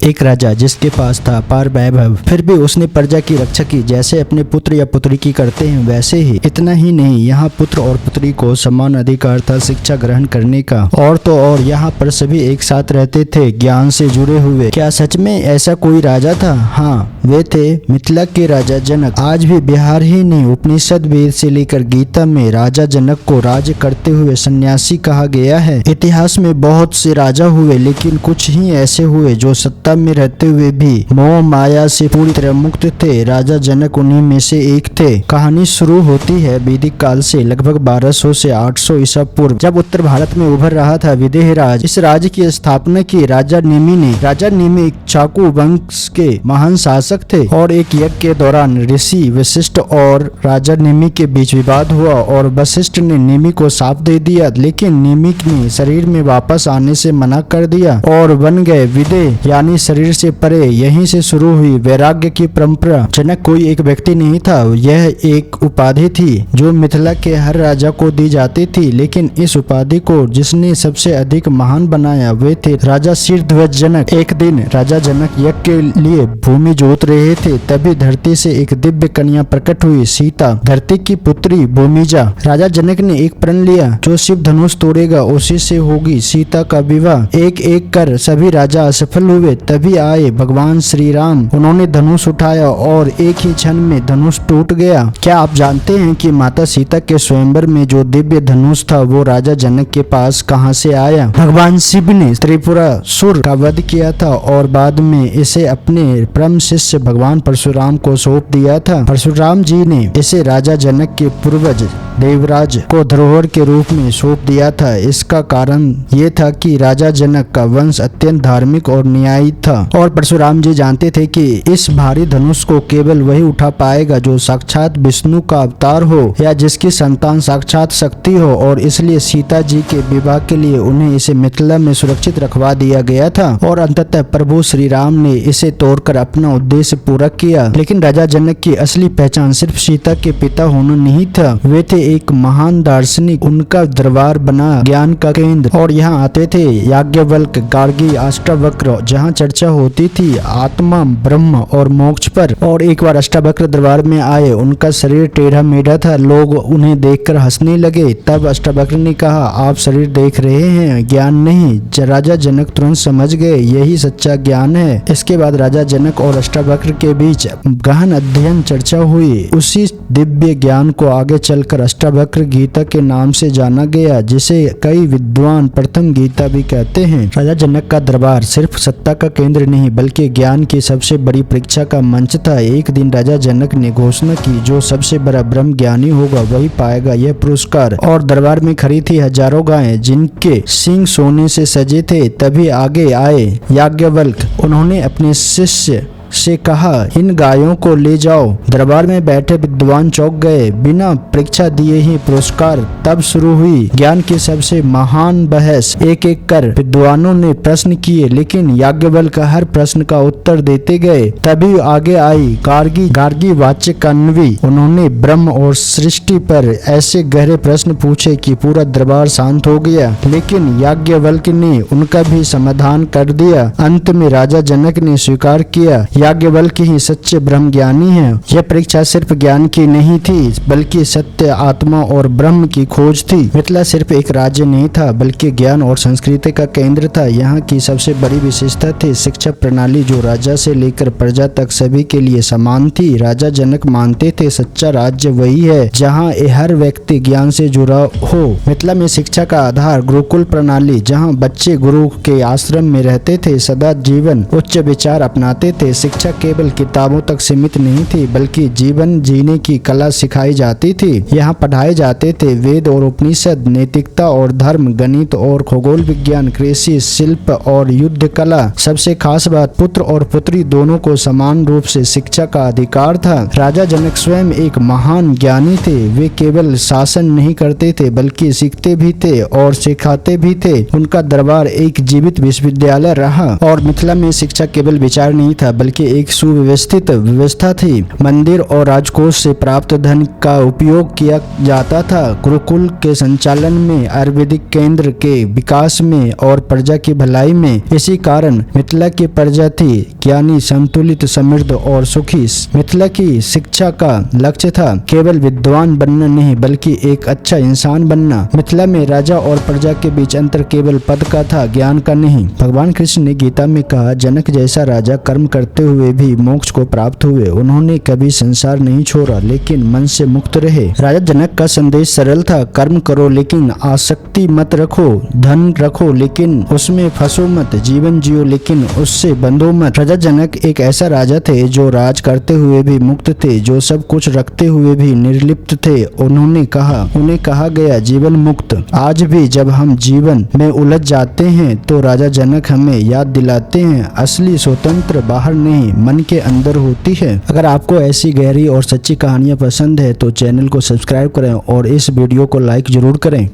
एक राजा जिसके पास था अपार वैभव, फिर भी उसने प्रजा की रक्षा की, जैसे अपने पुत्र या पुत्री की करते हैं वैसे ही। इतना ही नहीं, यहाँ पुत्र और पुत्री को समान अधिकार था शिक्षा ग्रहण करने का। और तो और यहाँ पर सभी एक साथ रहते थे, ज्ञान से जुड़े हुए। क्या सच में ऐसा कोई राजा था? हाँ, वे थे मिथिला के राजा जनक। आज भी बिहार ही नहीं, उपनिषद वेद से लेकर गीता में राजा जनक को राज्य करते हुए सन्यासी कहा गया है। इतिहास में बहुत से राजा हुए, लेकिन कुछ ही ऐसे हुए जो सत्ता में रहते हुए भी मोह माया से पूरी तरह मुक्त थे। राजा जनक उन्हीं में से एक थे। कहानी शुरू होती है वैदिक काल से, लगभग 1200 से 800 ईसा पूर्व, जब उत्तर भारत में उभर रहा था विदेह राज। इस राज्य की स्थापना की राजा नेमि ने। राजा नेमि इक्ष्वाकु वंश के महान शासक थे और एक यज्ञ के दौरान ऋषि वशिष्ठ और राजा नेमि के बीच विवाद हुआ और वशिष्ठ ने नेमि को शाप दे दिया, लेकिन नेमि ने शरीर में वापस आने से मना कर दिया और बन गए विदेह, यानी शरीर से परे। यहीं से शुरू हुई वैराग्य की परंपरा। जनक कोई एक व्यक्ति नहीं था, यह एक उपाधि थी जो मिथिला के हर राजा को दी जाती थी, लेकिन इस उपाधि को जिसने सबसे अधिक महान बनाया वे थे राजा शीर्षध्वज जनक। एक दिन राजा जनक यज्ञ के लिए भूमि जोत रहे थे, तभी धरती से एक दिव्य कन्या प्रकट हुई, सीता, धरती की पुत्री भूमिजा। राजा जनक ने एक प्रण लिया, जो शिव धनुष तोड़ेगा उसी से होगी सीता का विवाह। एक एक कर सभी राजा असफल हुए, तभी आए भगवान श्री राम। उन्होंने धनुष उठाया और एक ही क्षण में धनुष टूट गया। क्या आप जानते हैं कि माता सीता के स्वयंवर में जो दिव्य धनुष था वो राजा जनक के पास कहां से आया? भगवान शिव ने त्रिपुरासुर का वध किया था और बाद में इसे अपने परम शिष्य भगवान परशुराम को सौंप दिया था। परशुराम जी ने इसे राजा जनक के पूर्वज देवराज को धरोहर के रूप में सौंप दिया था। इसका कारण ये था कि राजा जनक का वंश अत्यंत धार्मिक और न्यायी था और परशुराम जी जानते थे कि इस भारी धनुष को केवल वही उठा पाएगा जो साक्षात विष्णु का अवतार हो या जिसकी संतान साक्षात शक्ति हो, और इसलिए सीता जी के विवाह के लिए उन्हें इसे मिथिला में सुरक्षित रखवा दिया गया था और अंततः प्रभु श्री राम ने इसे तोड़कर अपना उद्देश्य पूरा किया। लेकिन राजा जनक की असली पहचान सिर्फ सीता के पिता होना नहीं था, वे थे एक महान दार्शनिक। उनका दरबार बना ज्ञान का केंद्र और यहाँ आते थे याज्ञवल्क्य, गार्गी, अष्टावक्र, जहाँ चर्चा होती थी आत्मा, ब्रह्म और मोक्ष पर। और एक बार अष्टावक्र दरबार में आए, उनका शरीर टेढ़ा मेढ़ा था, लोग उन्हें देखकर हंसने लगे। तब अष्टावक्र ने कहा, आप शरीर देख रहे हैं, ज्ञान नहीं। राजा जनक तुरंत समझ गए यही सच्चा ज्ञान है। इसके बाद राजा जनक और अष्टावक्र के बीच गहन अध्ययन चर्चा हुई। उसी दिव्य ज्ञान को आगे चलकर अष्टावक्र गीता के नाम से जाना गया, जिसे कई विद्वान प्रथम गीता भी कहते हैं। राजा जनक का दरबार सिर्फ सत्ता का केंद्र नहीं बल्कि ज्ञान की सबसे बड़ी परीक्षा का मंच था। एक दिन राजा जनक ने घोषणा की, जो सबसे बड़ा ब्रह्म ज्ञानी होगा वही पाएगा यह पुरस्कार। और दरबार में खड़ी थी हजारों गायें जिनके सींग सोने से सजे थे। तभी आगे आए याज्ञवल्क्य। उन्होंने अपने शिष्य से कहा, इन गायों को ले जाओ। दरबार में बैठे विद्वान चौंक गए। बिना परीक्षा दिए ही पुरस्कार। तब शुरू हुई ज्ञान की सबसे महान बहस। एक एक कर विद्वानों ने प्रश्न किए, लेकिन याज्ञवल्क्य हर प्रश्न का उत्तर देते गए। तभी आगे आई गार्गी वाच्य कण्वी। उन्होंने ब्रह्म और सृष्टि पर ऐसे गहरे प्रश्न पूछे कि पूरा दरबार शांत हो गया, लेकिन याज्ञवल्क्य ने उनका भी समाधान कर दिया। अंत में राजा जनक ने स्वीकार किया, याज्ञवल्क्य ही सच्चे ब्रह्म ज्ञानी है। यह परीक्षा सिर्फ ज्ञान की नहीं थी बल्कि सत्य, आत्मा और ब्रह्म की खोज थी। मिथिला सिर्फ एक राज्य नहीं था बल्कि ज्ञान और संस्कृति का केंद्र था। यहाँ की सबसे बड़ी विशेषता थी शिक्षा प्रणाली, जो राजा से लेकर प्रजा तक सभी के लिए समान थी। राजा जनक मानते थे सच्चा राज्य वही है जहाँ हर व्यक्ति ज्ञान से जुड़ा हो। मिथिला में शिक्षा का आधार गुरुकुल प्रणाली, जहाँ बच्चे गुरु के आश्रम में रहते थे, सदा जीवन उच्च विचार अपनाते थे। शिक्षा केवल किताबों तक सीमित नहीं थी बल्कि जीवन जीने की कला सिखाई जाती थी। यहाँ पढ़ाए जाते थे वेद और उपनिषद, नैतिकता और धर्म, गणित और खगोल विज्ञान, कृषि, शिल्प और युद्ध कला। सबसे खास बात, पुत्र और पुत्री दोनों को समान रूप से शिक्षा का अधिकार था। राजा जनक स्वयं एक महान ज्ञानी थे। वे केवल शासन नहीं करते थे बल्कि सीखते भी थे और सिखाते भी थे। उनका दरबार एक जीवित विश्वविद्यालय रहा और मिथिला में शिक्षा केवल विचार नहीं था बल्कि की एक सुव्यवस्थित व्यवस्था थी। मंदिर और राजकोष से प्राप्त धन का उपयोग किया जाता था। गुरुकुल के संचालन में, आयुर्वेदिक केंद्र के विकास में और प्रजा की भलाई में। इसी कारण मिथिला की प्रजा थी ज्ञानी, संतुलित, समृद्ध और सुखी। मिथिला की शिक्षा का लक्ष्य था केवल विद्वान बनना नहीं बल्कि एक अच्छा इंसान बनना। मिथिला में राजा और प्रजा के बीच अंतर केवल पद का था, ज्ञान का नहीं। भगवान कृष्ण ने गीता में कहा, जनक जैसा राजा कर्म करते हुए भी मोक्ष को प्राप्त हुए। उन्होंने कभी संसार नहीं छोड़ा लेकिन मन से मुक्त रहे। राजा जनक का संदेश सरल था, कर्म करो लेकिन आसक्ति मत रखो, धन रखो लेकिन उसमें फंसो मत, जीवन जियो लेकिन उससे बंधो मत। राजा जनक एक ऐसा राजा थे जो राज करते हुए भी मुक्त थे, जो सब कुछ रखते हुए भी निर्लिप्त थे। उन्हें कहा गया जीवन मुक्त। आज भी जब हम जीवन में उलझ जाते हैं तो राजा जनक हमें याद दिलाते हैं, असली स्वतंत्र बाहर नहीं मन के अंदर होती है। अगर आपको ऐसी गहरी और सच्ची कहानियां पसंद है तो चैनल को सब्सक्राइब करें और इस वीडियो को लाइक जरूर करें।